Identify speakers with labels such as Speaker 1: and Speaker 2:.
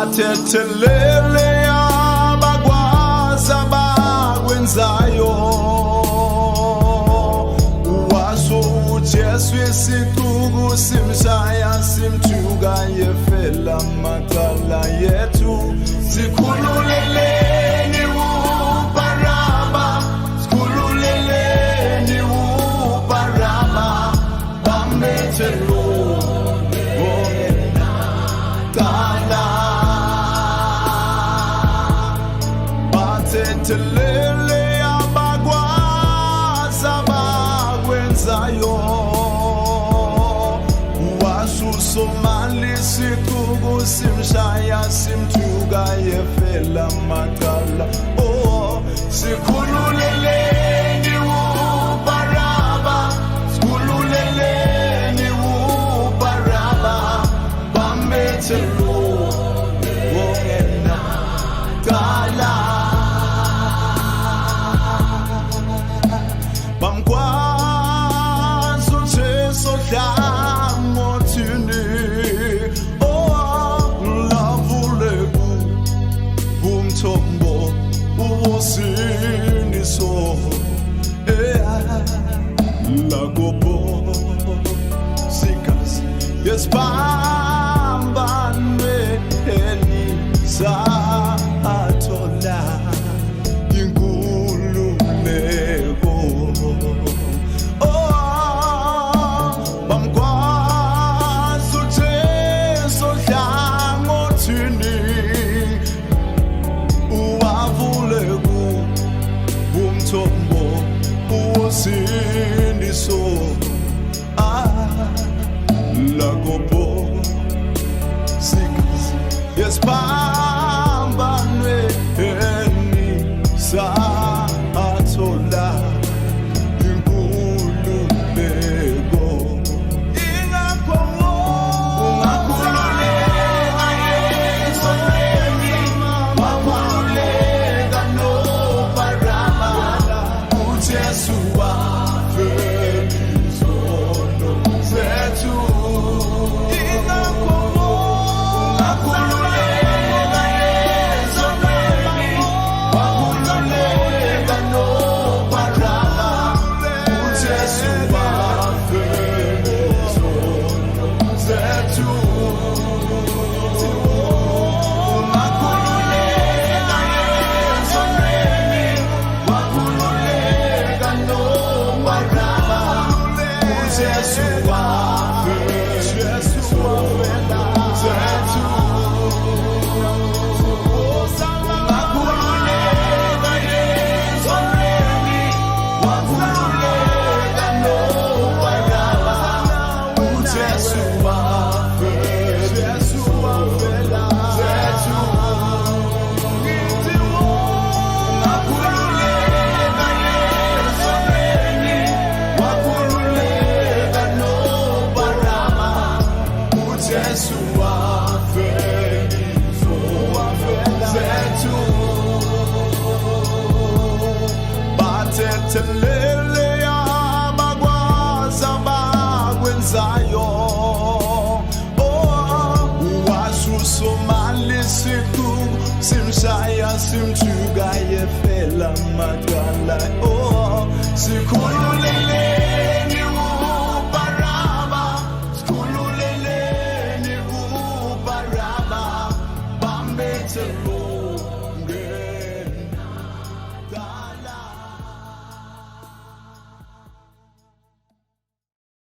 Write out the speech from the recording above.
Speaker 1: bathethelele abakwazi abakwenzayo. Waso uJesu isixuku simshaya simthuka yefela macala yethu. Sikhululeleni uBaraba, sikhululeleni uBaraba, bambethe lo bathethelele abakwazi abakwenzayo. Wasusomali isixuku simshaya simthuka yefela macala. Oh, sikhululeleni uBaraba, sikhululeleni uBaraba, bambethe lo cala. Bamkwazi uJesu hlangothini, lavule umthombo uwusiniso lagobo sikas yesibambanwe sathola inkululeko. Bamkwazi uJesu hlangothini, uwavule umthombo uwusiniso lagobo sikas yesibambanwe sathola inkululeko. Ungakhululeka esonweni, wakhululeka noBaraba, uJesu wafela izono zethu. Ungakhululeka esonweni, wakhululeka noBaraba, uJesu wafela izono zethu. Ungakhululeka esonweni, wakhululeka noBaraba, uJesu wafela zethu. Ungakhululeka esonweni, wakhululeka noBaraba, uJesu wafela zethu. Ungakhululeka esonweni, wakhululeka noBaraba, uJesu wafela zethu. Bathethelele abakwazi abakwenzayo. Wasusomali isixuku simshaya simthuka yefela macala. Oh, sikhululeleni uBaraba, sikhululeleni uBaraba, bambethe lo